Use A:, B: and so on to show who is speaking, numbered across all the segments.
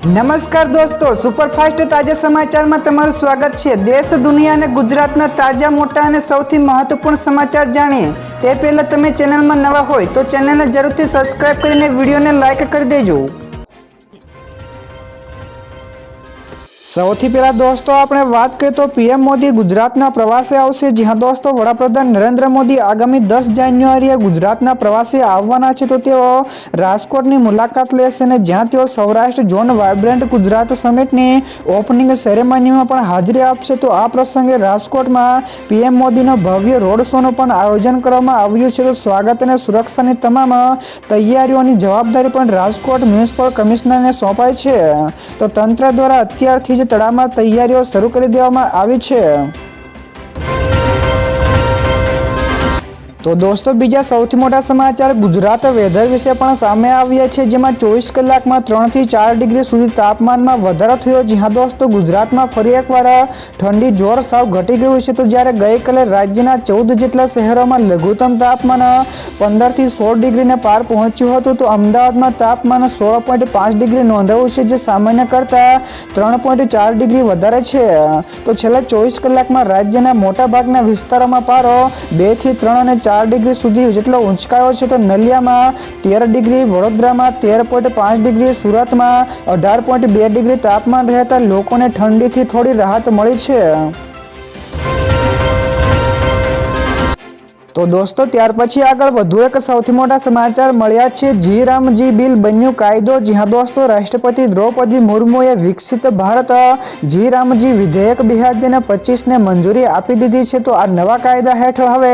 A: નમસ્કાર દોસ્તો, સુપરફાસ્ટ તાજા સમાચારમાં તમારું સ્વાગત છે। દેશ, દુનિયા અને ગુજરાતના તાજા, મોટા અને સૌથી મહત્વપૂર્ણ સમાચાર જાણીએ તે પહેલા તમે ચેનલમાં નવા હોય તો ચેનલને જરૂરથી સબસ્ક્રાઇબ કરીને વિડીયોને લાઇક કરી દેજો। સૌથી પહેલા દોસ્તો આપણે વાત કરીએ તો પીએમ મોદી ગુજરાતના પ્રવાસે આવશે। જી હા દોસ્તો, વડાપ્રધાન નરેન્દ્ર મોદી આગામી 10 જાન્યુઆરીએ ગુજરાતના પ્રવાસે આવવાના છે। તો તેઓ રાજકોટની મુલાકાત લેશે અને જ્યાં તેઓ સૌરાષ્ટ્ર ઝોન વાઇબ્રન્ટ ગુજરાત સમિટની ઓપનિંગ સેરેમનીમાં પણ હાજરી આપશે। તો આ પ્રસંગે રાજકોટમાં પીએમ મોદીનો ભવ્ય રોડ શોનું પણ આયોજન કરવામાં આવ્યું છે। તો સ્વાગત અને સુરક્ષાની તમામ તૈયારીઓની જવાબદારી પણ રાજકોટ મ્યુનિસિપલ કમિશનરને સોંપાઈ છે। તો તંત્ર દ્વારા અત્યારથી જ તડામાર તૈયારીઓ શરૂ કરી દેવામાં આવી છે। તો દોસ્તો, બીજા સૌથી મોટા સમાચાર ગુજરાત વેધર વિશે પણ સામે આવ્યા છે, જેમાં 24 કલાકમાં 3 થી 4 ડિગ્રી સુધી તાપમાનમાં વધારો થયો। જી હા દોસ્તો, ગુજરાતમાં ફરી એકવાર ઠંડી જોર સાવ ઘટી ગયું છે। તો જ્યારે ગઈકાલે રાજ્યના 14 જેટલા શહેરોમાં લઘુત્તમ તાપમાન 15 થી 16 ડિગ્રીને પાર પહોંચ્યું હતું, તો અમદાવાદમાં તાપમાન 16.5 ડિગ્રી નોંધાયું છે, જે સામાન્ય કરતાં 3.4 ડિગ્રી વધારે છે। તો છેલ્લા 24 કલાકમાં રાજ્યના મોટાભાગના વિસ્તારોમાં પારો 2 થી 3 અને 4 ડિગ્રી સુધી જેટલો ઊંચકાયો છે। તો નલિયામાં 13 ડિગ્રી, વડોદરામાં 13.5 ડિગ્રી, સુરતમાં 18.2 ડિગ્રી તાપમાન રહેતા લોકોને ઠંડીથી થોડી રાહત મળી છે। તો દોસ્તો, ત્યાર પછી આગળ વધુ એક સૌથી મોટા સમાચાર મળ્યા છે। જી રામજી બિલ બન્યું કાયદો। જી હા દોસ્તો, રાષ્ટ્રપતિ દ્રૌપદી મુર્મુએ વિકસિત ભારત જી રામજી વિધેયક 2025ને મંજૂરી આપી દીધી છે। તો આ નવા કાયદા હેઠળ હવે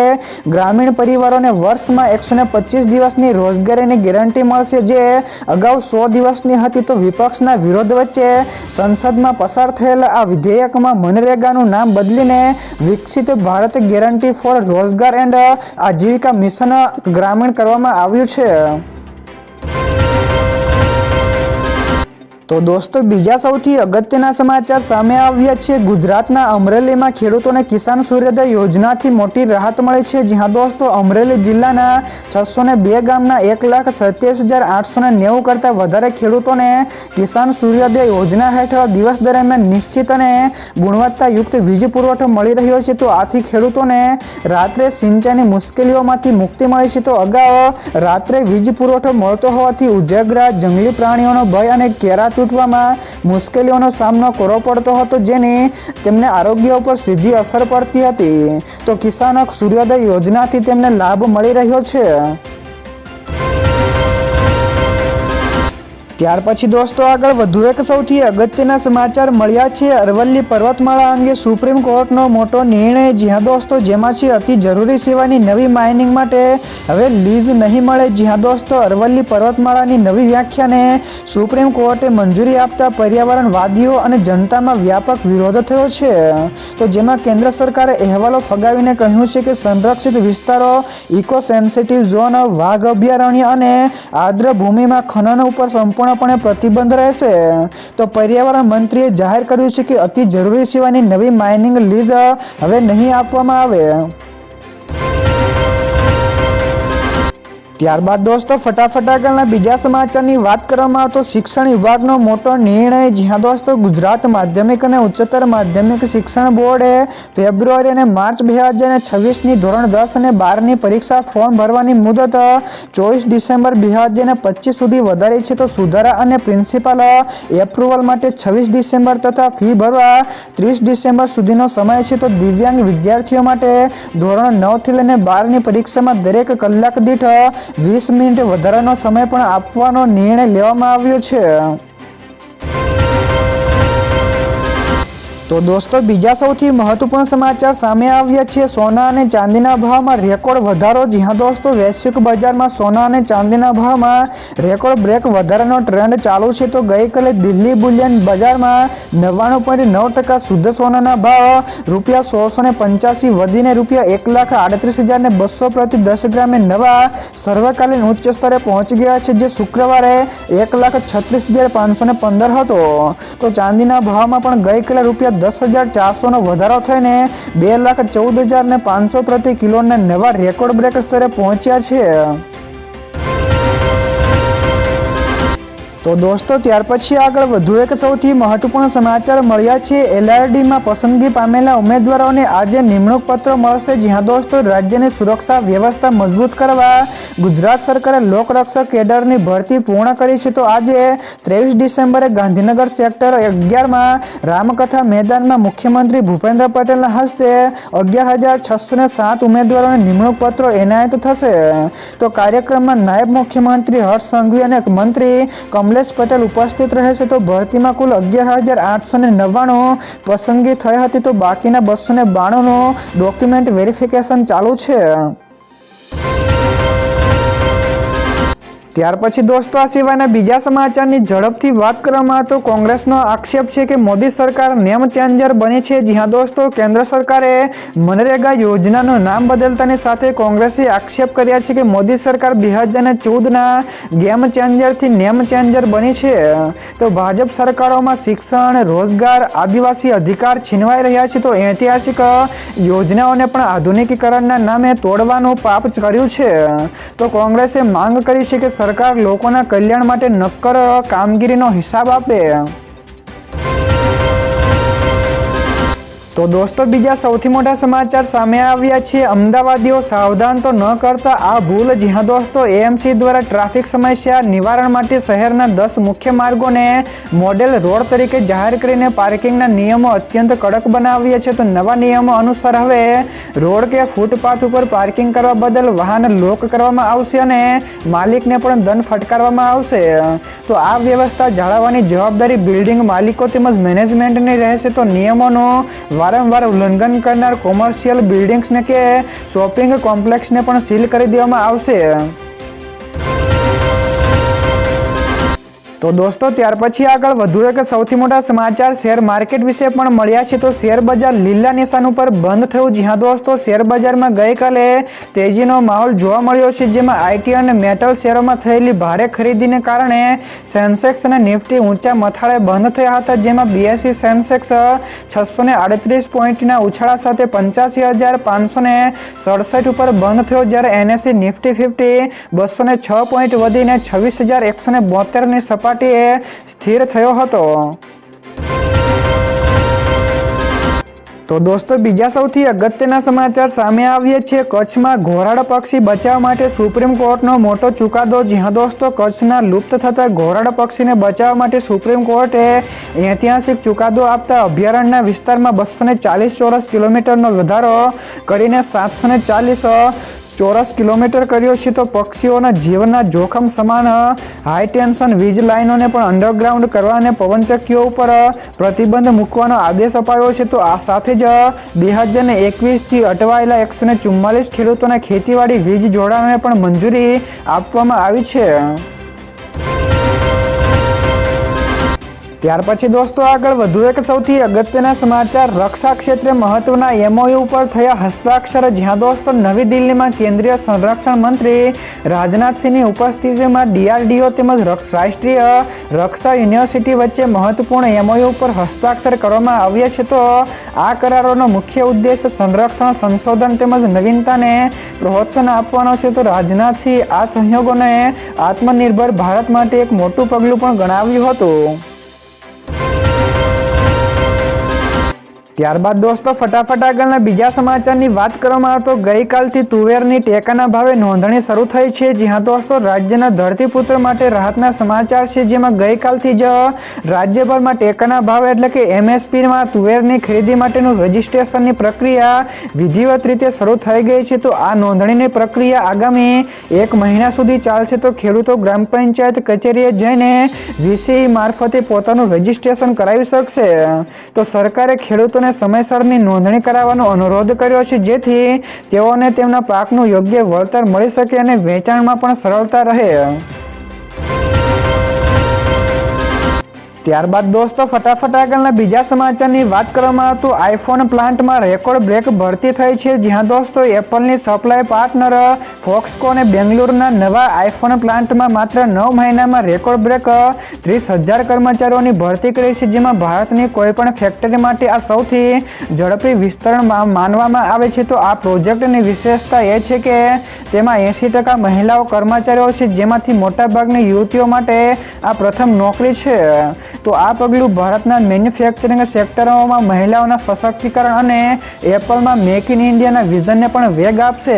A: ગ્રામીણ પરિવારોને વર્ષમાં 125 દિવસની રોજગારીની ગેરંટી મળશે, જે અગાઉ 100 દિવસની હતી। તો વિપક્ષના વિરોધ વચ્ચે સંસદમાં પસાર થયેલા આ વિધેયકમાં મનરેગાનું નામ બદલીને વિકસિત ભારત ગેરંટી ફોર રોજગાર એન્ડ આજીવિકા મિશન ગ્રામીણ કરવામાં આવ્યું છે। તો દોસ્તો, બીજા સૌથી અગત્યના સમાચાર સામે આવ્યા છે। ગુજરાતના અમરેલીમાં ખેડૂતોને કિસાન સૂર્યોદય યોજનાથી મોટી રાહત મળી છે। જી હા દોસ્તો, અમરેલી જિલ્લાના 602 ગામના 1,27,890 કરતાં વધારે ખેડૂતોને કિસાન સૂર્યોદય યોજના હેઠળ દિવસ દરમિયાન નિશ્ચિત અને ગુણવત્તાયુક્ત વીજ પુરવઠો મળી રહ્યો છે। તો આથી ખેડૂતોને રાત્રે સિંચાઈની મુશ્કેલીઓમાંથી મુક્તિ મળી છે। તો અગાઉ રાત્રે વીજ પુરવઠો મળતો હોવાથી ઉજાગરા, જંગલી પ્રાણીઓનો ભય અને કેરા તૂટવામાં મુશ્કેલીઓનો સામનો કરવો પડતો હતો, જેની તેમને આરોગ્ય ઉપર સીધી અસર પડતી હતી। તો કિસાન સૂર્યોદય યોજનાથી તેમને લાભ મળી રહ્યો છે। ત્યાર પછી દોસ્તો, આગળ વધુ એક સૌથી અગત્યના સમાચાર મળ્યા છે। અરવલ્લી પર્વતમાળા અંગે સુપ્રીમ કોર્ટનો મોટો નિર્ણય। જી હા દોસ્તો, જેમાં છે અતિ જરૂરી સેવાની નવી માઇનિંગ માટે હવે લીઝ નહીં મળે। જી હા દોસ્તો, અરવલ્લી પર્વતમાળાની નવી વ્યાખ્યાને સુપ્રીમ કોર્ટે મંજૂરી આપતા પર્યાવરણવાદીઓ અને જનતામાં વ્યાપક વિરોધ થયો છે। તો જેમાં કેન્દ્ર સરકારે અહેવાલો ફગાવીને કહ્યું છે કે સંરક્ષિત વિસ્તારો, ઇકો સેન્સિટિવ ઝોન, વાઘ અભયારણ્ય અને આર્દ્ર ભૂમિમાં ખનન ઉપર સંપૂર્ણ પ્રતિબંધ રહેશે। તો પર્યાવરણ મંત્રીએ જાહેર કર્યું છે કે અતિ જરૂરી સેવાની નવી માઇનિંગ લીઝ હવે નહીં આપવામાં આવે। ત્યારબાદ દોસ્તો, ફટાફટ આગળના બીજા સમાચારની વાત કરવામાં આવે તો શિક્ષણ વિભાગનો મોટો નિર્ણય। જી હા દોસ્તો, ગુજરાત માધ્યમિક અને ઉચ્ચતર માધ્યમિક શિક્ષણ બોર્ડે ફેબ્રુઆરી અને માર્ચ 2026ની ધોરણ 10 અને 12ની પરીક્ષા ફોર્મ ભરવાની મુદત 24 ડિસેમ્બર 2025 સુધી વધારી છે। તો સુધારા અને પ્રિન્સિપાલ એપ્રુવલ માટે 26 ડિસેમ્બર તથા ફી ભરવા 30 ડિસેમ્બર સુધીનો સમય છે। તો દિવ્યાંગ વિદ્યાર્થીઓ માટે ધોરણ 9 થી લઈને 12ની પરીક્ષામાં દરેક કલાક દીઠ 20 મિનિટ વધારાનો સમય પણ આપવાનો નિર્ણય લેવામાં આવ્યો છે। તો દોસ્તો, બીજા સૌથી મહત્વપૂર્ણ સમાચાર સામે આવ્યા છે। સોના અને ચાંદીના ભાવમાં રેકોર્ડ વધારો। જી હા દોસ્તો, વૈશ્વિક બજારમાં સોના અને ચાંદીના ભાવમાં રેકોર્ડ બ્રેક વધારાનો ટ્રેન્ડ ચાલુ છે। તો ગઈકાલે દિલ્હી બુલિયન બજારમાં 99.9% શુદ્ધ સોનાના ભાવ ₹1685 વધીને ₹1,38,200 પ્રતિ 10 ગ્રામે નવા સર્વકાલીન ઉચ્ચ સ્તરે પહોંચી ગયા છે, જે શુક્રવારે 1,36,515 હતો। તો ચાંદીના ભાવમાં પણ ગઈકાલે ₹10,400નો વધારો થઈને 2,14,500 પ્રતિ કિલોના નવા રેકોર્ડ બ્રેક સ્તરે પહોંચ્યા છે। તો દોસ્તો ત્યાર પછી આગળ વધુ એક સૌથી મહત્વપૂર્ણ સમાચાર મળ્યા છે. LRDમાં પસંદગી પામેલા ઉમેદવારોને આજે નિમણૂક પત્ર મળશે. જ્યાં દોસ્તો રાજ્યની સુરક્ષા વ્યવસ્થા મજબૂત કરવા ગુજરાત સરકારે લોકરક્ષક કેડરની ભરતી પૂર્ણ કરી છે. તો આજે 23 ડિસેમ્બરે ગાંધીનગર સેક્ટર 11માં રામકથા મેદાનમાં મુખ્યમંત્રી ભૂપેન્દ્ર પટેલના હસ્તે 11,607 ઉમેદવારોને નિમણૂક પત્રો એનાયત થશે. તો કાર્યક્રમમાં નાયબ મુખ્યમંત્રી હર્ષ સંઘવી અને મંત્રી કમલેશ પટેલ ઉપસ્થિત રહેશે. તો ભરતીમાં કુલ 11,899 પસંદગી થઈ હતી. તો બાકીના 292નું ડોક્યુમેન્ટ વેરિફિકેશન ચાલુ છે. ત્યાર પછી દોસ્તો આ સિવાયના બીજા સમાચારની ઝડપથી વાત કરવામાં તો કોંગ્રેસનો આક્ષેપ છે કે મોદી સરકાર નેમ ચેન્જર બની છે. જી હા દોસ્તો, કેન્દ્ર સરકારે મનરેગા યોજનાનું નામ બદલતાની સાથે કોંગ્રેસે આક્ષેપ કર્યા છે કે મોદી સરકાર 2014ના ગેમ ચેન્જરથી નેમ ચેન્જર બની છે. તો ભાજપ સરકારોમાં શિક્ષણ, રોજગાર, આદિવાસી અધિકાર છીનવાઈ રહ્યા છે. તો ઐતિહાસિક યોજનાઓને પણ આધુનિકીકરણના નામે તોડવાનું પાપ કર્યું છે. તો કોંગ્રેસે માંગ કરી છે કે સરકાર લોકોના કલ્યાણ માટે નક્કર કામગીરીનો હિસાબ આપે. તો દોસ્તો બીજા સૌથી મોટા સમાચાર સામે આવ્યા છે. અમદાવાદીઓ સાવધાન તો ન કરતા આ ભૂલ. જી હા દોસ્તો, AMC દ્વારા ટ્રાફિક સમસ્યા નિવારણ માટે શહેરના 10 મુખ્ય માર્ગોને મોડેલ રોડ તરીકે જાહેર કરીને પાર્કિંગના નિયમો અત્યંત કડક બનાવ્યા છે. તો નવા નિયમો અનુસાર હવે રોડ કે ફૂટપાથ ઉપર પાર્કિંગ કરવા બદલ વાહન લોક કરવામાં આવશે અને માલિકને પણ દંડ ફટકારવામાં આવશે. તો આ વ્યવસ્થા જાળવવાની જવાબદારી બિલ્ડિંગ માલિકો તેમજ મેનેજમેન્ટની રહેશે. તો નિયમોનું વારંવાર ઉલ્લંઘન કરનાર કોમર્શિયલ બિલ્ડિંગ્સને કે શોપિંગ કોમ્પ્લેક્સને પણ સીલ કરી દેવામાં આવશે. તો દોસ્તો ત્યાર પછી આગળ વધુ એક સૌથી મોટા સમાચાર શેર માર્કેટ વિશે પણ મળ્યા છે. તો શેર બજાર લીલા નિશાન ઉપર બંધ થયું. જી હા દોસ્તો, શેર બજારમાં ગઈકાલે તેજીનો માહોલ જોવા મળ્યો છે. જેમાં IT અને મેટલ શેરોમાં થયેલી ભારે ખરીદીને કારણે સેન્સેક્સ અને નિફ્ટી ઊંચા મથાળે બંધ થયા હતા. જેમાં BSE સેન્સેક્સ 638 પોઈન્ટના ઉછાળા સાથે 85,567 ઉપર બંધ થયો. જ્યારે NSE નિફ્ટી 50 206 પોઈન્ટ વધીને 26,172ની સપાટીએ સ્થિર થયો હતો. તો દોસ્તો બીજા સૌથી અગત્યના સમાચાર સામે આવ્યા છે. કચ્છમાં ઘોરાડ પક્ષી બચાવ માટે સુપ્રીમ કોર્ટનો મોટો ચુકાદો. જી હા દોસ્તો, કચ્છના લુપ્ત થતા ઘોરાડ પક્ષીને બચાવવા માટે સુપ્રીમ કોર્ટે ઐતિહાસિક ચુકાદો આપતા અભયારણ્યના વિસ્તારમાં 240 ચોરસ કિલોમીટરનો વધારો કરીને 740 ચોરસ કિલોમીટર કર્યો છે. તો પક્ષીઓના જીવનના જોખમ સમાન હાઈ ટેન્શન વીજ લાઇનોને પણ અંડરગ્રાઉન્ડ કરવા અને પવનચક્કીઓ ઉપર પ્રતિબંધ મૂકવાનો આદેશ અપાયો છે. તો આ સાથે જ 2021થી અટવાયેલા 144 ખેડૂતોના ખેતીવાડી વીજ જોડાણોને પણ મંજૂરી આપવામાં આવી છે. ત્યાર પછી દોસ્તો આગળ વધુ એક સૌથી અગત્યના સમાચાર રક્ષા ક્ષેત્રે મહત્વના MOU ઉપર થયા હસ્તાક્ષર. જ્યાં દોસ્તો નવી દિલ્હીમાં કેન્દ્રીય સંરક્ષણ મંત્રી રાજનાથસિંહની ઉપસ્થિતિમાં DRDO તેમજ રાષ્ટ્રીય રક્ષા યુનિવર્સિટી વચ્ચે મહત્વપૂર્ણ MOU ઉપર હસ્તાક્ષર કરવામાં આવ્યા છે. તો આ કરારોનો મુખ્ય ઉદ્દેશ સંરક્ષણ, સંશોધન તેમજ નવીનતાને પ્રોત્સાહન આપવાનો છે. તો રાજનાથસિંહ આ સહયોગોને આત્મનિર્ભર ભારત માટે એક મોટું પગલું પણ ગણાવ્યું હતું. ત્યારબાદ દોસ્તો ફટાફટ આગળના બીજા સમાચારની વાત કરવામાં આવે તો ગઈકાલથી તુવેરની ટેકાના ભાવે નોંધણી શરૂ થઈ છે. જી હા દોસ્તો, રાજ્યના ધરતીપુત્ર માટે રાહતના સમાચાર છે. જેમાં ગઈકાલથી જ રાજ્યભરમાં ટેકાના ભાવ એટલે કે MSPમાં તુવેરની ખરીદી માટેનું રજીસ્ટ્રેશનની પ્રક્રિયા વિધિવત રીતે શરૂ થઈ ગઈ છે. તો આ નોંધણીની પ્રક્રિયા આગામી 1 મહિના સુધી ચાલશે. તો ખેડૂતો ગ્રામ પંચાયત કચેરીએ જઈને VCE મારફતે પોતાનું રજીસ્ટ્રેશન કરાવી શકશે. તો સરકારે ખેડૂતોને સમયસરની નોંધણી કરાવવાનો અનુરોધ કર્યો છે, જેથી તેઓને તેમના પાકનું યોગ્ય વળતર મળી શકે અને વેચાણમાં પણ સરળતા રહે. ત્યારબાદ દોસ્તો ફટાફટ આગળના બીજા સમાચારની વાત કરવામાં આવે તો આઈફોન પ્લાન્ટમાં રેકોર્ડ બ્રેક ભરતી થઈ છે. જ્યાં દોસ્તો એપલની સપ્લાય પાર્ટનર ફોક્સકોને બેંગ્લુરુના નવા આઈફોન પ્લાન્ટમાં માત્ર 9 મહિનામાં રેકોર્ડ બ્રેક 30,000 કર્મચારીઓની ભરતી કરી છે. જેમાં ભારતની કોઈપણ ફેક્ટરી માટે આ સૌથી ઝડપી વિસ્તરણ માનવામાં આવે છે. તો આ પ્રોજેક્ટની વિશેષતા એ છે કે તેમાં 80% મહિલાઓ કર્મચારીઓ છે, જેમાંથી મોટાભાગની યુવતીઓ માટે આ પ્રથમ નોકરી છે. તો આ પગલું ભારતના મેન્યુફેક્ચરિંગ સેક્ટરોમાં મહિલાઓના સશક્તિકરણ અને એપલમાં મેક ઇન ઇન્ડિયાના વિઝનને પણ વેગ આપશે.